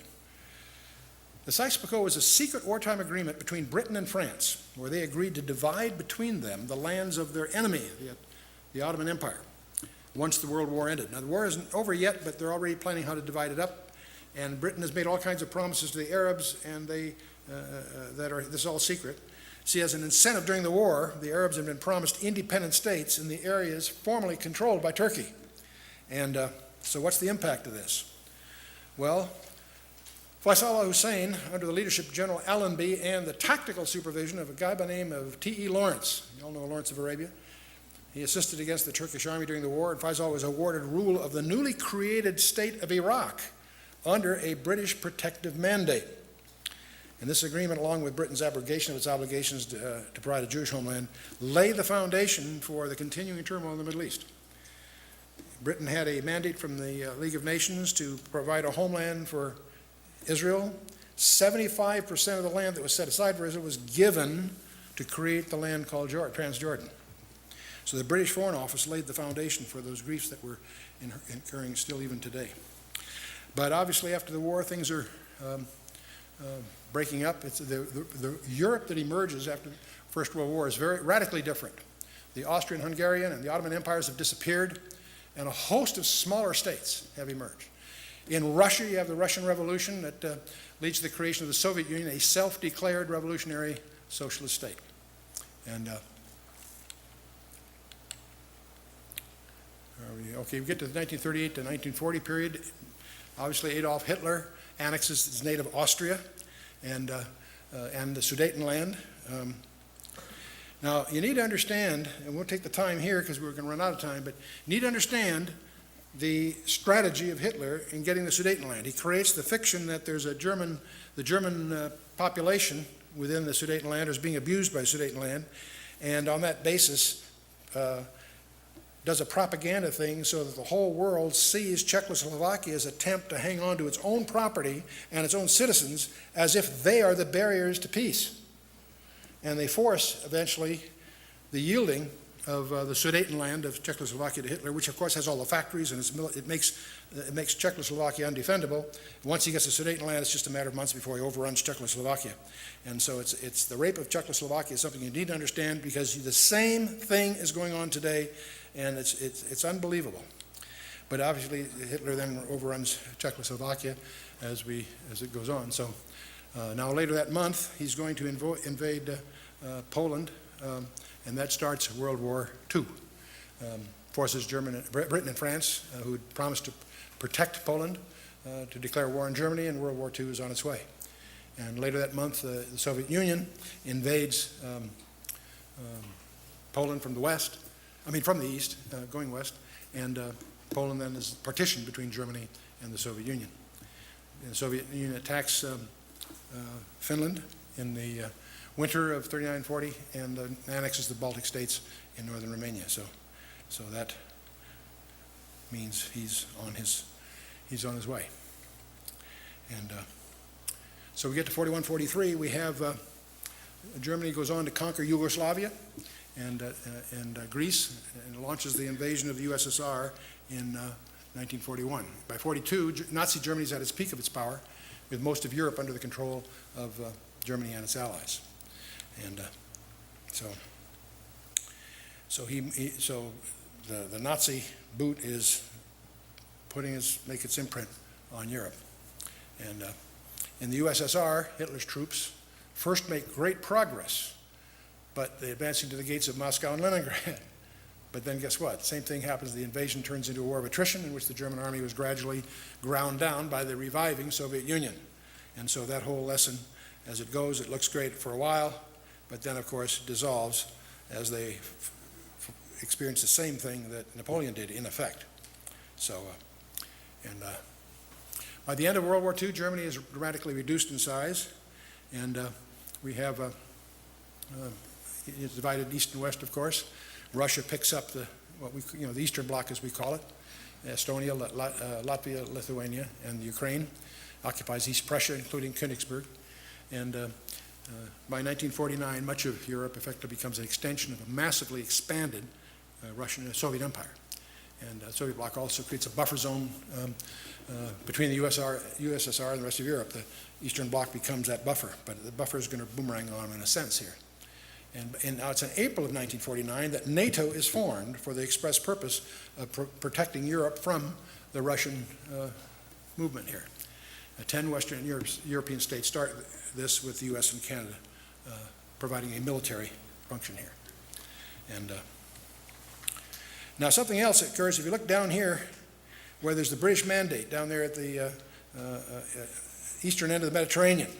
S1: The Sykes-Picot was a secret wartime agreement between Britain and France, where they agreed to divide between them the lands of their enemy, the Ottoman Empire, once the World War ended. Now, the war isn't over yet, but they're already planning how to divide it up, and Britain has made all kinds of promises to the Arabs, and this is all secret. See, as an incentive during the war, the Arabs had been promised independent states in the areas formerly controlled by Turkey. And so what's the impact of this? Well, Faisal al-Hussein, under the leadership of General Allenby and the tactical supervision of a guy by the name of T.E. Lawrence, you all know Lawrence of Arabia, he assisted against the Turkish army during the war, and Faisal was awarded rule of the newly created state of Iraq under a British protective mandate. And this agreement, along with Britain's abrogation of its obligations to provide a Jewish homeland, laid the foundation for the continuing turmoil in the Middle East. Britain had a mandate from the League of Nations to provide a homeland for Israel. 75% of the land that was set aside for Israel was given to create the land called Transjordan. So the British Foreign Office laid the foundation for those griefs that we're incurring still even today. But obviously after the war, things are breaking up. It's the Europe that emerges after the First World War is very radically different. The Austrian, Hungarian, and the Ottoman empires have disappeared, and a host of smaller states have emerged. In Russia, you have the Russian Revolution that leads to the creation of the Soviet Union, a self-declared revolutionary socialist state. And okay, we get to the 1938 to 1940 period. Obviously, Adolf Hitler annexes his native Austria and the Sudetenland. Now, you need to understand, and we'll take the time here because we're going to run out of time, but you need to understand the strategy of Hitler in getting the Sudetenland. He creates the fiction that there's the German population within the Sudetenland is being abused by Sudetenland, and on that basis does a propaganda thing so that the whole world sees Czechoslovakia's attempt to hang on to its own property and its own citizens as if they are the barriers to peace. And they force, eventually, the yielding of the Sudetenland of Czechoslovakia to Hitler, which of course has all the factories and it makes Czechoslovakia undefendable. Once he gets the Sudetenland, it's just a matter of months before he overruns Czechoslovakia. And so it's the rape of Czechoslovakia is something you need to understand because the same thing is going on today, and it's unbelievable. But obviously Hitler then overruns Czechoslovakia as it goes on. So now later that month he's going to invade Poland. And that starts World War II. Forces Britain and France, who had promised to protect Poland, to declare war on Germany, and World War II is on its way. And later that month, the Soviet Union invades Poland from the east, going west, and Poland then is partitioned between Germany and the Soviet Union. And the Soviet Union attacks Finland in the winter of 39-40 and annexes the Baltic states in northern Romania. So that means he's on his way. And so we get to 41-43. We have Germany goes on to conquer Yugoslavia and Greece, and launches the invasion of the USSR in 1941. By 42, Nazi Germany is at its peak of its power, with most of Europe under the control of Germany and its allies. And so the Nazi boot is make its imprint on Europe. And in the USSR, Hitler's troops first make great progress, but they advance into the gates of Moscow and Leningrad. But then guess what? Same thing happens. The invasion turns into a war of attrition in which the German army was gradually ground down by the reviving Soviet Union. And so that whole lesson, as it goes, it looks great for a while, but then, of course, dissolves as they experience the same thing that Napoleon did, in effect. So, by the end of World War II, Germany is dramatically reduced in size, and we have it's divided east and west, of course. Russia picks up the Eastern Bloc, as we call it. Estonia, Latvia, Lithuania, and the Ukraine occupies East Prussia, including Königsberg. And by 1949, much of Europe effectively becomes an extension of a massively expanded Russian Soviet Empire. And the Soviet bloc also creates a buffer zone between the USSR and the rest of Europe. The Eastern Bloc becomes that buffer, but the buffer is going to boomerang on in a sense here. And now it's in April of 1949 that NATO is formed for the express purpose of protecting Europe from the Russian movement here. 10 Western European states start this, with the US and Canada providing a military function here. And now something else occurs. If you look down here where there's the British mandate, down there at the eastern end of the Mediterranean,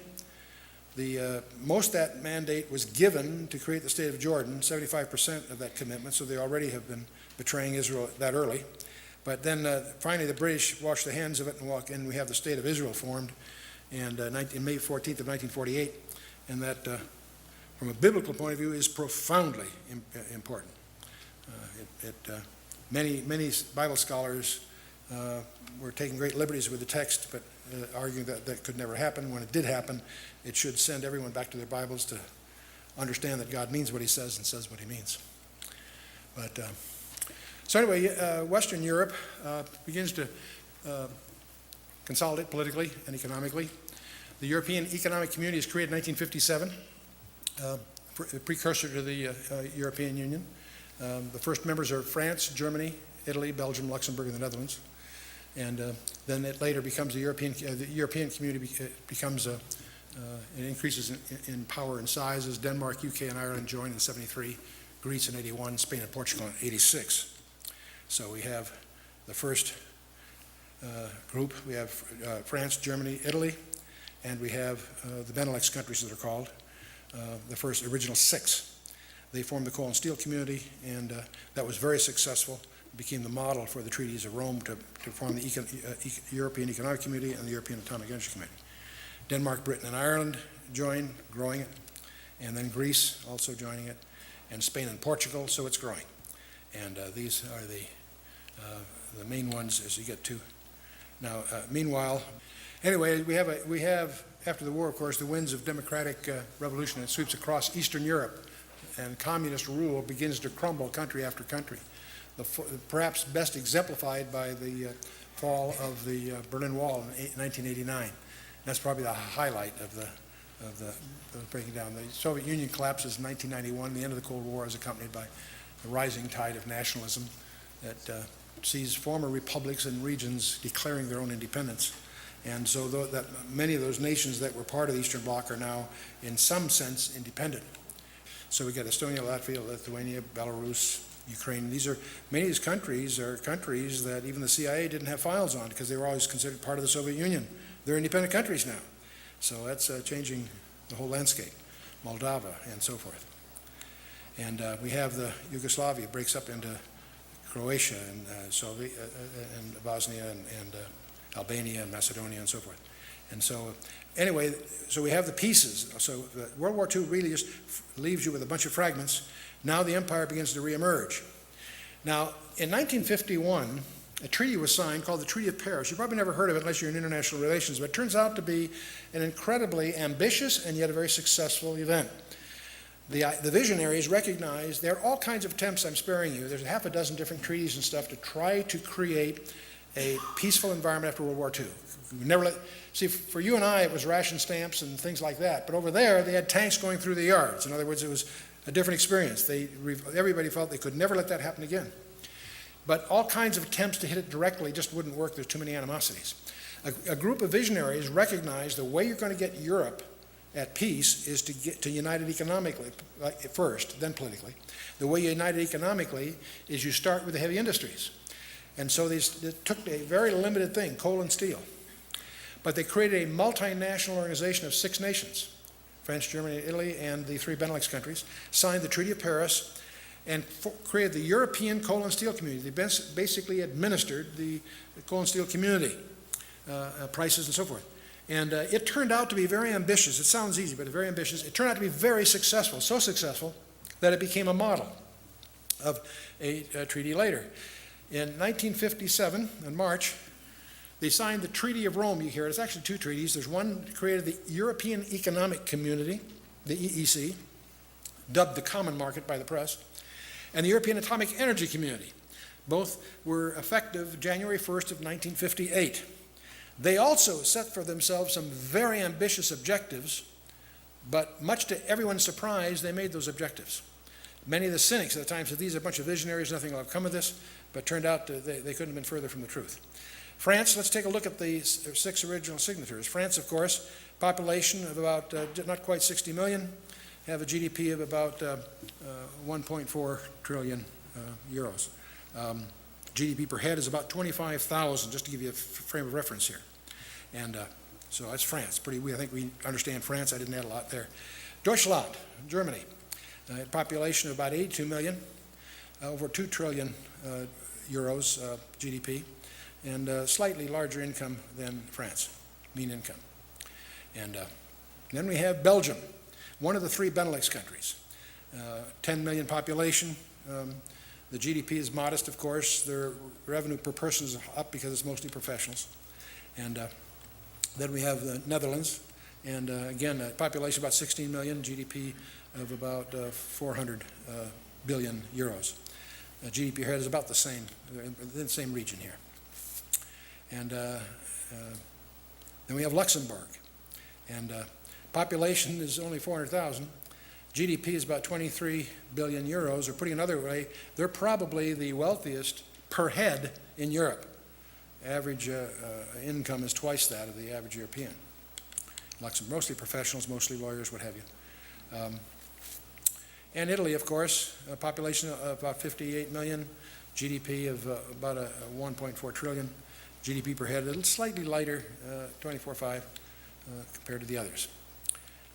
S1: most of that mandate was given to create the state of Jordan, 75% of that commitment, so they already have been betraying Israel that early. But then finally the British washed their hands of it and walk in. We have the state of Israel formed and in May 14th of 1948, and that from a biblical point of view is profoundly important. Many Bible scholars were taking great liberties with the text, but arguing that that could never happen. When it did happen, it should send everyone back to their Bibles to understand that God means what he says and says what he means. But so anyway, Western Europe begins to consolidate politically and economically. The European Economic Community is created in 1957, a precursor to the European Union. The first members are France, Germany, Italy, Belgium, Luxembourg, and the Netherlands. And then it later becomes the European community becomes it increases in power and size as Denmark, UK, and Ireland join in 73, Greece in 81, Spain and Portugal in 86. So we have the first group. We have France, Germany, Italy, and we have the Benelux countries that are called, the first original 6. They formed the coal and steel community, and that was very successful. It became the model for the treaties of Rome to form the European Economic Community and the European Atomic Energy Committee. Denmark, Britain, and Ireland joined, growing it, and then Greece also joining it, and Spain and Portugal, so it's growing. And these are the main ones as you get to. Now, meanwhile, anyway, we have after the war, of course, the winds of democratic revolution that sweeps across Eastern Europe, and communist rule begins to crumble country after country. Perhaps best exemplified by the fall of the Berlin Wall in 1989. That's probably the highlight of the breaking down. The Soviet Union collapses in 1991. The end of the Cold War is accompanied by a rising tide of nationalism that sees former republics and regions declaring their own independence. And so that many of those nations that were part of the Eastern Bloc are now, in some sense, independent. So we got Estonia, Latvia, Lithuania, Belarus, Ukraine. Many of these countries are countries that even the CIA didn't have files on because they were always considered part of the Soviet Union. They're independent countries now. So that's changing the whole landscape. Moldova and so forth. And we have the Yugoslavia breaks up into Croatia and Bosnia and Albania and Macedonia and so forth. And so, anyway, so we have the pieces. So World War II really just leaves you with a bunch of fragments. Now the empire begins to reemerge. Now, in 1951, a treaty was signed called the Treaty of Paris. You probably never heard of it unless you're in international relations, but it turns out to be an incredibly ambitious and yet a very successful event. The visionaries recognized there are all kinds of attempts, I'm sparing you, there's half a dozen different treaties and stuff to try to create a peaceful environment after World War II. See, for you and I, it was ration stamps and things like that, but over there, they had tanks going through the yards. In other words, it was a different experience. Everybody felt they could never let that happen again. But all kinds of attempts to hit it directly just wouldn't work. There's too many animosities. A group of visionaries recognized the way you're going to get Europe at peace is to get to united economically first, then politically. The way you unite economically is you start with the heavy industries. And so they took a very limited thing, coal and steel. But they created a multinational organization of 6 nations, France, Germany, Italy, and the 3 Benelux countries, signed the Treaty of Paris, and created the European Coal and Steel Community. They basically administered the coal and steel community, prices and so forth. And it turned out to be very ambitious. It sounds easy, but it's very ambitious. It turned out to be very successful, so successful that it became a model of a treaty later. In 1957, in March, they signed the Treaty of Rome. You hear it. It's actually 2 treaties. There's one that created the European Economic Community, the EEC, dubbed the Common Market by the press, and the European Atomic Energy Community. Both were effective January 1st of 1958. They also set for themselves some very ambitious objectives, but much to everyone's surprise, they made those objectives. Many of the cynics at the time said, these are a bunch of visionaries, nothing will have come of this, but it turned out they couldn't have been further from the truth. France, let's take a look at the 6 original signatories. France, of course, population of about not quite 60 million, have a GDP of about 1.4 trillion euros. GDP per head is about 25,000, just to give you a frame of reference here. And so that's France. I think we understand France. I didn't add a lot there. Deutschland, Germany, a population of about 82 million, over 2 trillion euros GDP, and slightly larger income than France, mean income. And then we have Belgium, one of the 3 Benelux countries, 10 million population. The GDP is modest, of course. Their revenue per person is up because it's mostly professionals. And then we have the Netherlands, and again, a population of about 16 million, GDP of about 400 billion euros. GDP per head is about the same, in the same region here. And then we have Luxembourg, and population is only 400,000. GDP is about 23 billion euros, or putting it another way, they're probably the wealthiest per head in Europe. Average income is twice that of the average European. Luxembourg, mostly professionals, mostly lawyers, what have you. And Italy, of course, a population of about 58 million, GDP of about 1.4 trillion, GDP per head, a little slightly lighter, 24.5 compared to the others.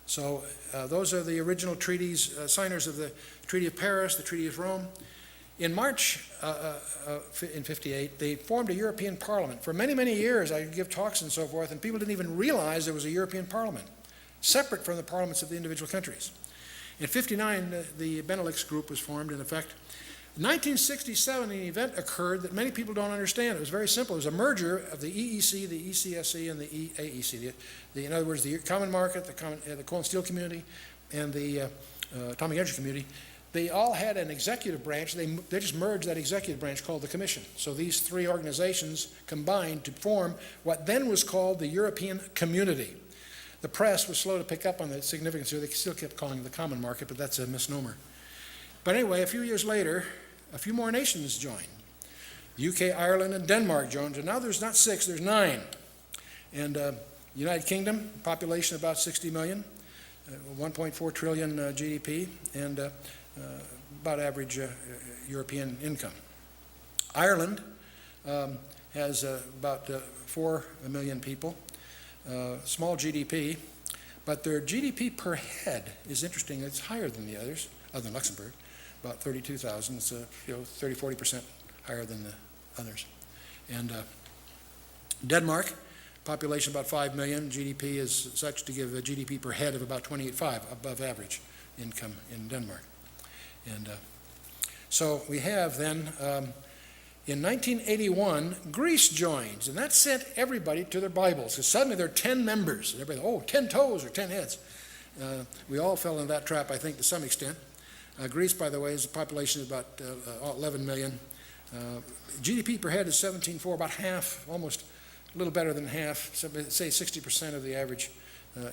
S1: So those are the original treaties, signers of the Treaty of Paris, the Treaty of Rome. In March in 58, they formed a European Parliament. For many, many years, I would give talks and so forth, and people didn't even realize there was a European Parliament, separate from the parliaments of the individual countries. In 59, the Benelux group was formed, in effect. In 1967, an event occurred that many people don't understand. It was very simple. It was a merger of the EEC, the ECSC, and the AEC. In other words, the Common Market, the Coal and Steel Community, and the Atomic Energy Community. They all had an executive branch. They just merged that executive branch called the Commission. So these 3 organizations combined to form what then was called the European Community. The press was slow to pick up on the significance here. They still kept calling it the Common Market, but that's a misnomer. But anyway, a few years later, a few more nations joined. UK, Ireland, and Denmark joined. And now there's not 6, there's 9. And United Kingdom, population about 60 million, 1.4 trillion GDP, and about average European income. Ireland has about 4 million people, small GDP, but their GDP per head is interesting. It's higher than the others, other than Luxembourg, about 32,000. It's 30-40% higher than the others. And Denmark, Population about 5 million. GDP is such to give a GDP per head of about 28.5, above average income in Denmark. And so we have then, in 1981, Greece joins, and that sent everybody to their Bibles, because suddenly there are 10 members, and everybody, 10 toes or 10 heads. We all fell into that trap, I think, to some extent. Greece, by the way, is a population of about 11 million. GDP per head is 17.4, about half, almost a little better than half, say 60% of the average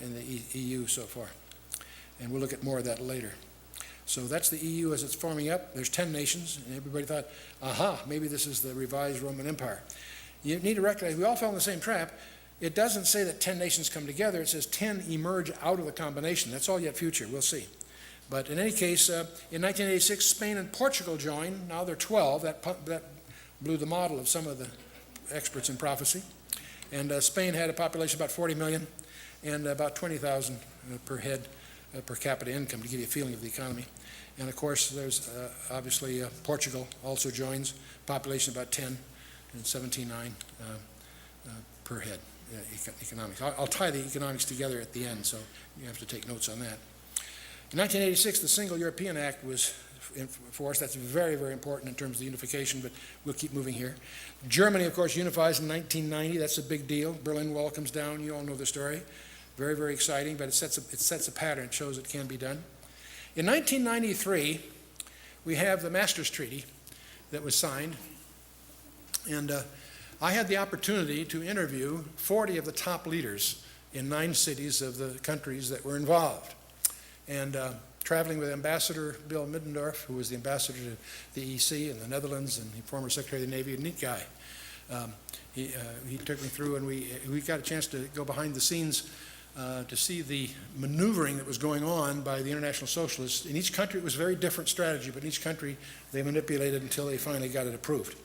S1: in the EU so far. And we'll look at more of that later. So that's the EU as it's forming up. There's 10 nations, and everybody thought, aha, maybe this is the revised Roman Empire. You need to recognize we all fell in the same trap. It doesn't say that 10 nations come together. It says 10 emerge out of the combination. That's all yet future. We'll see. But in any case, in 1986, Spain and Portugal joined. Now they're 12. That blew the model of some of the experts in prophecy. And Spain had a population of about 40 million and about 20,000 per head per capita income, to give you a feeling of the economy. And of course, there's obviously Portugal also joins, population about 10 and 17.9 per head economics. I'll tie the economics together at the end, so you have to take notes on that. In 1986, the Single European Act was enforced. That's very, very important in terms of the unification, but we'll keep moving here. Germany, of course, unifies in 1990. That's a big deal. Berlin Wall comes down. You all know the story. Very, very exciting, but it sets a pattern. It shows it can be done. In 1993, we have the Maastricht Treaty that was signed, and I had the opportunity to interview 40 of the top leaders in 9 cities of the countries that were involved. And traveling with Ambassador Bill Middendorf, who was the ambassador to the EC in the Netherlands and the former Secretary of the Navy, a neat guy. He took me through, and we got a chance to go behind the scenes to see the maneuvering that was going on by the international socialists. In each country, it was a very different strategy, but in each country, they manipulated until they finally got it approved.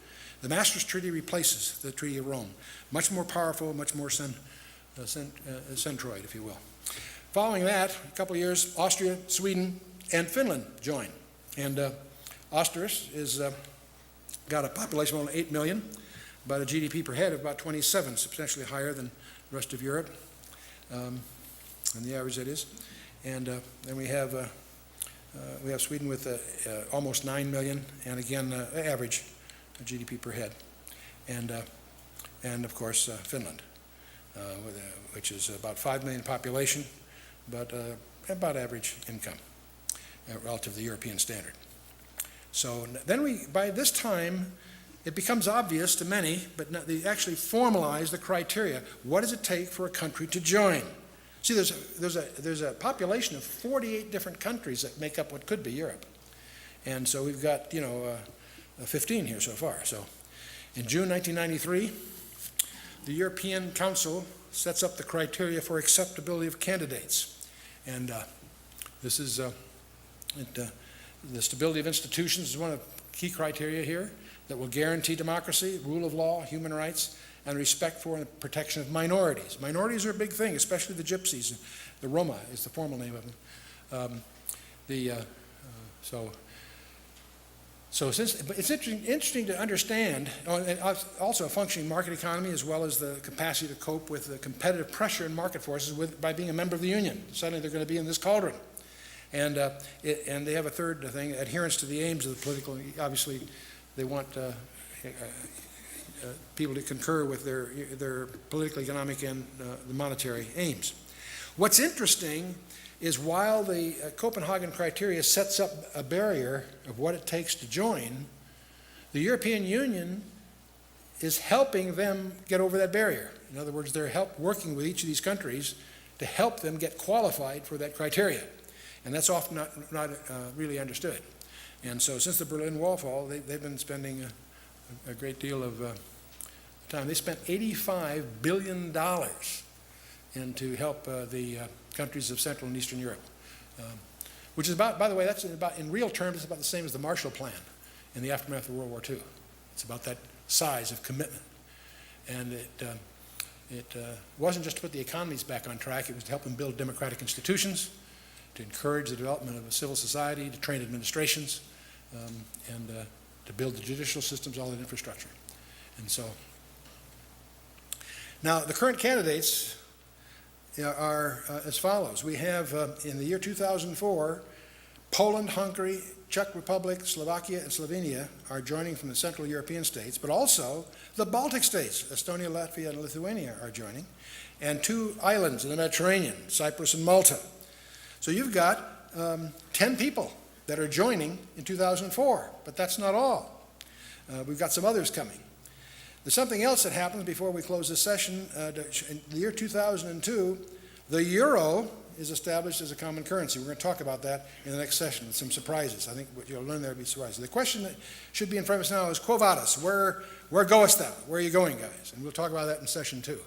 S1: The Maastricht Treaty replaces the Treaty of Rome. Much more powerful, much more centroid, if you will. Following that, a couple of years, Austria, Sweden, and Finland join. And Austria has got a population of only 8 million, but a GDP per head of about 27, substantially higher than the rest of Europe. And the average that is. And then we have Sweden with almost 9 million, and again, average GDP per head. And of course, Finland, which is about 5 million population, but about average income relative to the European standard. So then by this time, it becomes obvious to many, but they actually formalize the criteria. What does it take for a country to join? See, there's a population of 48 different countries that make up what could be Europe. And so we've got, 15 here so far. So in June 1993, the European Council sets up the criteria for acceptability of candidates. And this is the stability of institutions is one of the key criteria here that will guarantee democracy, rule of law, human rights, and respect for and protection of minorities. Minorities are a big thing, especially the gypsies. The Roma is the formal name of them. But it's interesting to understand, and also a functioning market economy, as well as the capacity to cope with the competitive pressure in market forces by being a member of the union. Suddenly they're going to be in this cauldron. And they have a third thing, adherence to the aims of the political, obviously they want people to concur with their political, economic, and the monetary aims. What's interesting is while the Copenhagen criteria sets up a barrier of what it takes to join, the European Union is helping them get over that barrier. In other words, they're working with each of these countries to help them get qualified for that criteria. And that's often not really understood. And so since the Berlin Wall fall, they've been spending a great deal of time. They spent $85 billion to help the countries of Central and Eastern Europe, which is about, by the way, that's about, in real terms, it's about the same as the Marshall Plan in the aftermath of World War II. It's about that size of commitment. And it wasn't just to put the economies back on track, it was to help them build democratic institutions, to encourage the development of a civil society, to train administrations, and to build the judicial systems, all that infrastructure. And so Now, the current candidates are as follows. We have, in the year 2004, Poland, Hungary, Czech Republic, Slovakia, and Slovenia are joining from the Central European states, but also the Baltic states, Estonia, Latvia, and Lithuania are joining, and 2 islands in the Mediterranean, Cyprus and Malta. So you've got 10 people that are joining in 2004, but that's not all. We've got some others coming. There's something else that happens before we close this session. In the year 2002, the euro is established as a common currency. We're going to talk about that in the next session with some surprises. I think what you'll learn there will be surprises. The question that should be in front of us now is, Quo vadis? Where goest thou? Where are you going, guys? And we'll talk about that in session 2.